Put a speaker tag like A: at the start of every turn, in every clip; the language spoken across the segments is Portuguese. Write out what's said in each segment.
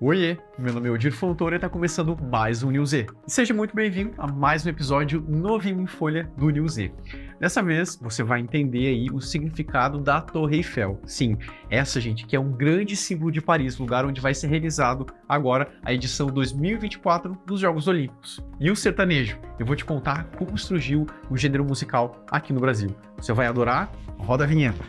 A: Oiê, meu nome é Odir Fontoura e está começando mais um News Z. Seja muito bem-vindo a mais um episódio novinho em folha do News Z. Dessa vez, você vai entender aí o significado da Torre Eiffel. Sim, essa, gente, que é um grande símbolo de Paris, lugar onde vai ser realizado agora a edição 2024 dos Jogos Olímpicos. E o sertanejo, eu vou te contar como surgiu o gênero musical aqui no Brasil. Você vai adorar? Roda a vinheta.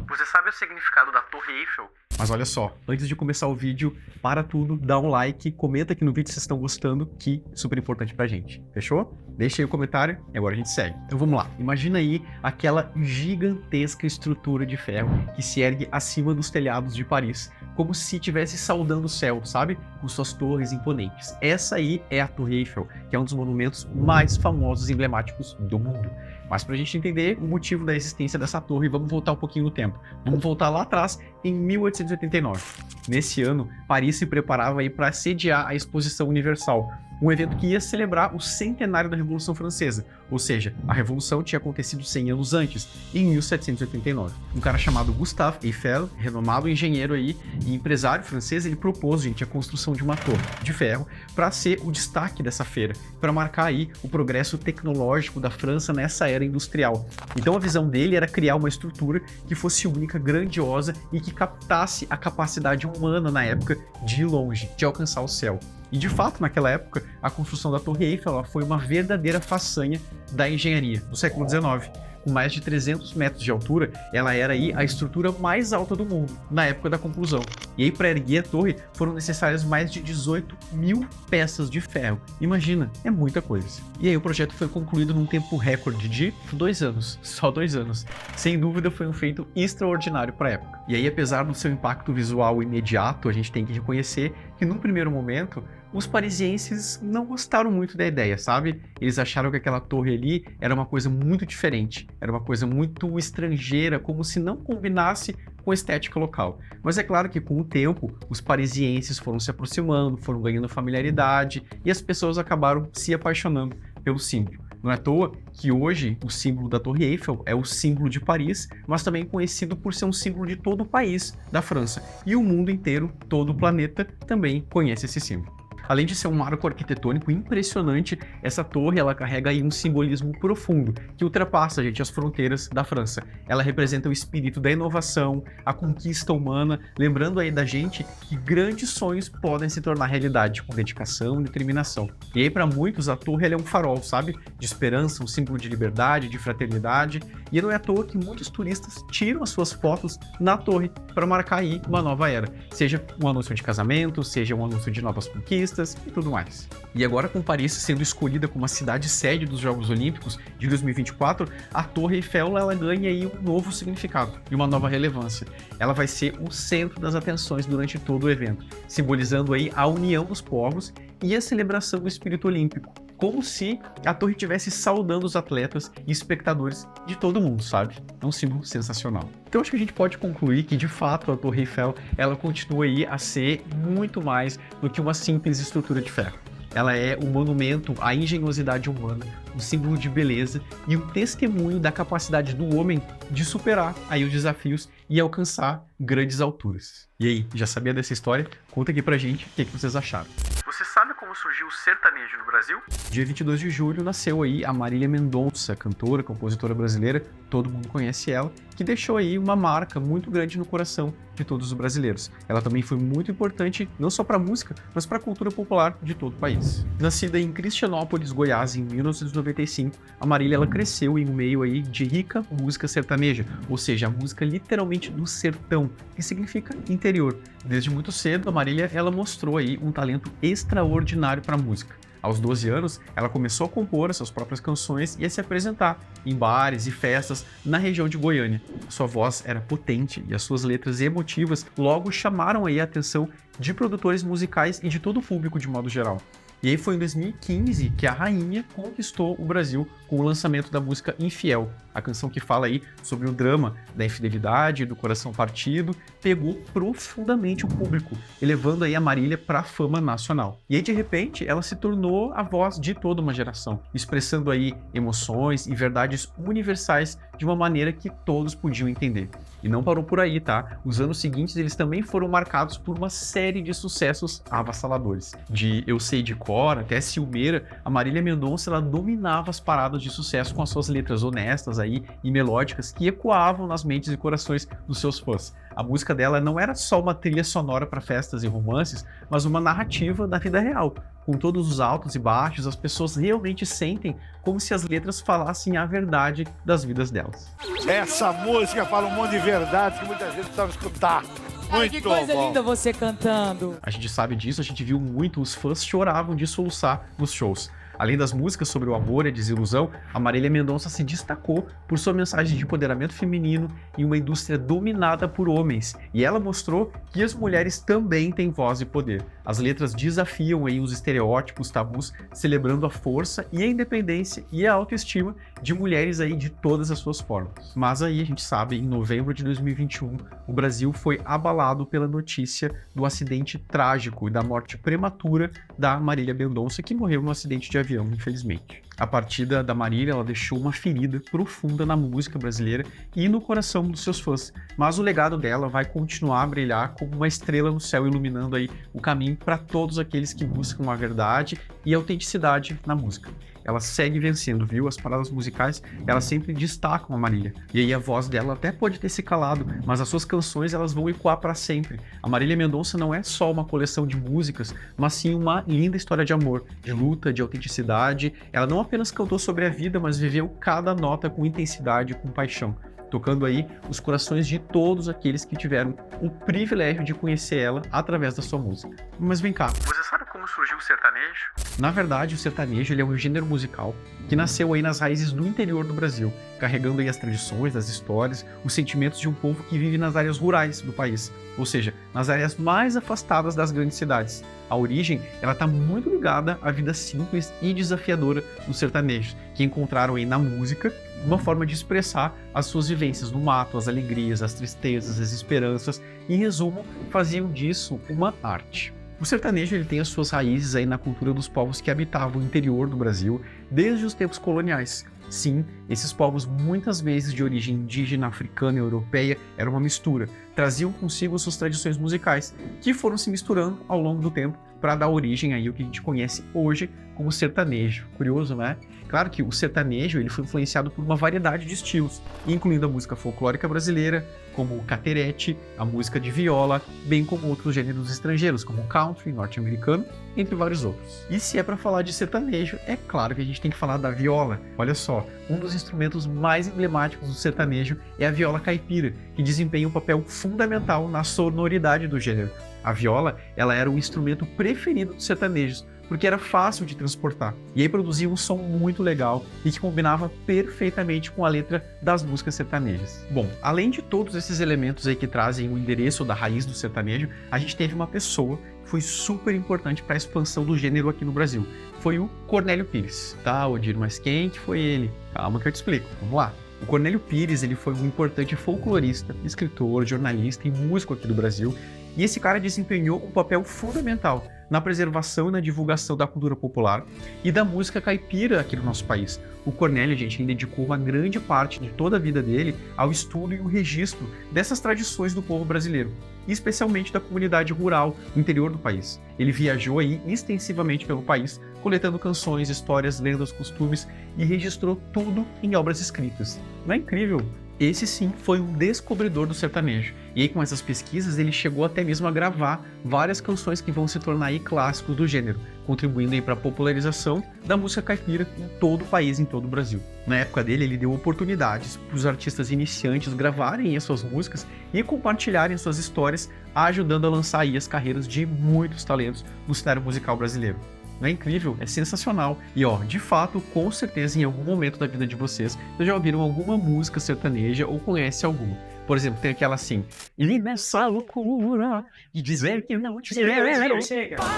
A: Você sabe o significado da Torre Eiffel? Mas olha só, antes de começar o vídeo, para tudo, dá um like, comenta aqui no vídeo se vocês estão gostando, que é super importante pra gente. Fechou? Deixa aí o comentário e agora a gente segue. Então vamos lá. Imagina aí aquela gigantesca estrutura de ferro que se ergue acima dos telhados de Paris, como se estivesse saudando o céu, sabe? Com suas torres imponentes. Essa aí é a Torre Eiffel, que é um dos monumentos mais famosos e emblemáticos do mundo. Mas para a gente entender o motivo da existência dessa torre, vamos voltar um pouquinho no tempo. Vamos voltar lá atrás, em 1889. Nesse ano, Paris se preparava para sediar a Exposição Universal, um evento que ia celebrar o centenário da Revolução Francesa, ou seja, a Revolução tinha acontecido 100 anos antes, em 1789. Um cara chamado Gustave Eiffel, renomado engenheiro aí e empresário francês, ele propôs, gente, a construção de uma torre de ferro para ser o destaque dessa feira, para marcar aí o progresso tecnológico da França nessa era industrial. Então a visão dele era criar uma estrutura que fosse única, grandiosa e que captasse a capacidade humana na época de ir longe, de alcançar o céu. E de fato, naquela época, a construção da Torre Eiffel foi uma verdadeira façanha da engenharia do século XIX. Com mais de 300 metros de altura, ela era aí a estrutura mais alta do mundo, na época da conclusão. E aí, para erguer a torre, foram necessárias mais de 18 mil peças de ferro. Imagina, é muita coisa. E aí o projeto foi concluído num tempo recorde de 2 anos, só 2 anos. Sem dúvida, foi um feito extraordinário para a época. E aí, apesar do seu impacto visual imediato, a gente tem que reconhecer que, num primeiro momento, os parisienses não gostaram muito da ideia, sabe? Eles acharam que aquela torre ali era uma coisa muito diferente, era uma coisa muito estrangeira, como se não combinasse com a estética local. Mas é claro que com o tempo, os parisienses foram se aproximando, foram ganhando familiaridade e as pessoas acabaram se apaixonando pelo símbolo. Não é à toa que hoje o símbolo da Torre Eiffel é o símbolo de Paris, mas também conhecido por ser um símbolo de todo o país da França. E o mundo inteiro, todo o planeta, também conhece esse símbolo. Além de ser um marco arquitetônico impressionante, essa torre ela carrega aí um simbolismo profundo que ultrapassa, gente, as fronteiras da França. Ela representa o espírito da inovação, a conquista humana, lembrando aí da gente que grandes sonhos podem se tornar realidade com dedicação e determinação. E aí para muitos a torre ela é um farol, sabe? De esperança, um símbolo de liberdade, de fraternidade. E não é à toa que muitos turistas tiram as suas fotos na torre para marcar aí uma nova era. Seja um anúncio de casamento, seja um anúncio de novas conquistas, e tudo mais. E agora, com Paris sendo escolhida como a cidade sede dos Jogos Olímpicos de 2024, a Torre Eiffel ela ganha aí um novo significado e uma nova relevância. Ela vai ser o centro das atenções durante todo o evento, simbolizando aí a união dos povos e a celebração do espírito olímpico, como se a torre estivesse saudando os atletas e espectadores de todo mundo, sabe? É um símbolo sensacional. Então acho que a gente pode concluir que, de fato, a Torre Eiffel ela continua aí a ser muito mais do que uma simples estrutura de ferro. Ela é um monumento à engenhosidade humana, um símbolo de beleza e um testemunho da capacidade do homem de superar aí os desafios e alcançar grandes alturas. E aí, já sabia dessa história? Conta aqui pra gente o que vocês acharam. Você sabe como surgiu o sertanejo no Brasil? Dia 22 de julho nasceu aí a Marília Mendonça, cantora, compositora brasileira, todo mundo conhece ela, que deixou aí uma marca muito grande no coração de todos os brasileiros. Ela também foi muito importante, não só para a música, mas para a cultura popular de todo o país. Nascida em Cristianópolis, Goiás, em 1995, a Marília ela cresceu em um meio aí de rica música sertaneja, ou seja, a música literalmente do sertão, que significa interior. Desde muito cedo, a Marília ela mostrou aí um talento extraordinário para a música. Aos 12 anos, ela começou a compor as suas próprias canções e a se apresentar em bares e festas na região de Goiânia. Sua voz era potente e as suas letras emotivas logo chamaram aí a atenção de produtores musicais e de todo o público de modo geral. E aí foi em 2015 que a rainha conquistou o Brasil com o lançamento da música Infiel, a canção que fala aí sobre o drama da infidelidade, do coração partido, pegou profundamente o público, elevando aí a Marília para a fama nacional. E aí, de repente, ela se tornou a voz de toda uma geração, expressando aí emoções e verdades universais de uma maneira que todos podiam entender. E não parou por aí, tá? Os anos seguintes, eles também foram marcados por uma série de sucessos avassaladores. De Eu Sei de Cor até Ciumeira, a Marília Mendonça, ela dominava as paradas de sucesso com as suas letras honestas aí e melódicas que ecoavam nas mentes e corações dos seus fãs. A música dela não era só uma trilha sonora para festas e romances, mas uma narrativa da vida real. Com todos os altos e baixos, as pessoas realmente sentem como se as letras falassem a verdade das vidas delas.
B: Essa música fala um monte de verdade que muita gente precisava escutar. Muito
C: que coisa
B: bom.
C: linda você cantando.
A: A gente sabe disso, a gente viu muito, os fãs choravam de soluçar nos shows. Além das músicas sobre o amor e a desilusão, a Marília Mendonça se destacou por sua mensagem de empoderamento feminino em uma indústria dominada por homens. E ela mostrou que as mulheres também têm voz e poder. As letras desafiam aí os estereótipos, tabus, celebrando a força e a independência e a autoestima de mulheres aí de todas as suas formas. Mas aí a gente sabe, em novembro de 2021, o Brasil foi abalado pela notícia do acidente trágico e da morte prematura da Marília Mendonça, que morreu num acidente de avião, infelizmente. A partida da Marília, ela deixou uma ferida profunda na música brasileira e no coração dos seus fãs, mas o legado dela vai continuar a brilhar como uma estrela no céu, iluminando aí o caminho para todos aqueles que buscam a verdade e a autenticidade na música. Ela segue vencendo, viu? As paradas musicais, elas sempre destacam a Marília. E aí a voz dela até pode ter se calado, mas as suas canções, elas vão ecoar para sempre. A Marília Mendonça não é só uma coleção de músicas, mas sim uma linda história de amor, de luta, de autenticidade. Ela não apenas cantou sobre a vida, mas viveu cada nota com intensidade e com paixão, tocando aí os corações de todos aqueles que tiveram o privilégio de conhecer ela através da sua música. Mas vem cá, você sabe como surgiu o sertanejo? Na verdade, o sertanejo, ele é um gênero musical que nasceu aí nas raízes do interior do Brasil, carregando aí as tradições, as histórias, os sentimentos de um povo que vive nas áreas rurais do país, ou seja, nas áreas mais afastadas das grandes cidades. A origem, ela está muito ligada à vida simples e desafiadora dos sertanejos, que encontraram aí na música uma forma de expressar as suas vivências no mato, as alegrias, as tristezas, as esperanças, e, em resumo, faziam disso uma arte. O sertanejo, ele tem as suas raízes aí na cultura dos povos que habitavam o interior do Brasil desde os tempos coloniais. Sim, esses povos, muitas vezes de origem indígena, africana e europeia, eram uma mistura, traziam consigo suas tradições musicais, que foram se misturando ao longo do tempo para dar origem aí ao que a gente conhece hoje como sertanejo. Curioso, né? Claro que o sertanejo, ele foi influenciado por uma variedade de estilos, incluindo a música folclórica brasileira, como o caterete, a música de viola, bem como outros gêneros estrangeiros, como o country norte-americano, entre vários outros. E se é para falar de sertanejo, é claro que a gente tem que falar da viola. Olha só, um dos instrumentos mais emblemáticos do sertanejo é a viola caipira, que desempenha um papel fundamental na sonoridade do gênero. A viola, ela era o instrumento preferido dos sertanejos, porque era fácil de transportar. E aí produzia um som muito legal e que combinava perfeitamente com a letra das músicas sertanejas. Bom, além de todos esses elementos aí que trazem o endereço da raiz do sertanejo, a gente teve uma pessoa que foi super importante para a expansão do gênero aqui no Brasil. Foi o Cornélio Pires. Tá, Odir, mas quem que foi ele? Calma que eu te explico. Vamos lá. O Cornélio Pires, ele foi um importante folclorista, escritor, jornalista e músico aqui do Brasil, e esse cara desempenhou um papel fundamental na preservação e na divulgação da cultura popular e da música caipira aqui no nosso país. O Cornélio, gente, ele dedicou uma grande parte de toda a vida dele ao estudo e o registro dessas tradições do povo brasileiro, e especialmente da comunidade rural no interior do país. Ele viajou aí extensivamente pelo país, coletando canções, histórias, lendas, costumes, e registrou tudo em obras escritas. Não é incrível? Esse sim foi um descobridor do sertanejo. E aí com essas pesquisas ele chegou até mesmo a gravar várias canções que vão se tornar aí clássicos do gênero, contribuindo aí para a popularização da música caipira em todo o país, em todo o Brasil. Na época dele, ele deu oportunidades para os artistas iniciantes gravarem as suas músicas e compartilharem suas histórias, ajudando a lançar aí as carreiras de muitos talentos no cenário musical brasileiro. Não é incrível? É sensacional. E ó, de fato, com certeza em algum momento da vida de vocês, já ouviram alguma música sertaneja ou conhecem alguma. Por exemplo, tem aquela assim: e nessa loucura de dizer que não te...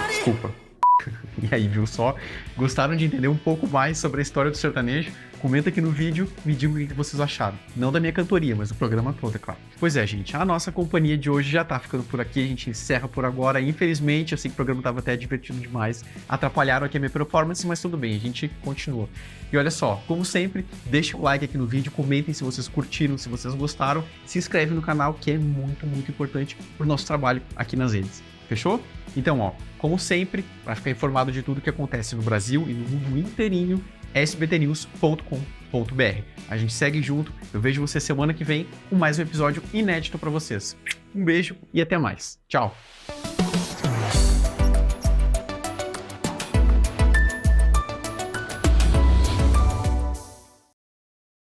A: Desculpa. E aí, viu só? Gostaram de entender um pouco mais sobre a história do sertanejo? Comenta aqui no vídeo, me digam o que vocês acharam. Não da minha cantoria, mas do programa todo, é claro. Pois é, gente, a nossa companhia de hoje já tá ficando por aqui, a gente encerra por agora. Infelizmente, eu sei que o programa tava até divertido demais, atrapalharam aqui a minha performance, mas tudo bem, a gente continua. E olha só, como sempre, deixa o like aqui no vídeo, comentem se vocês curtiram, se vocês gostaram, se inscreve no canal, que é muito, muito importante pro nosso trabalho aqui nas redes. Fechou? Então, ó, como sempre, para ficar informado de tudo que acontece no Brasil e no mundo inteirinho, sbtnews.com.br. A gente segue junto, eu vejo você semana que vem com mais um episódio inédito para vocês. Um beijo e até mais. Tchau!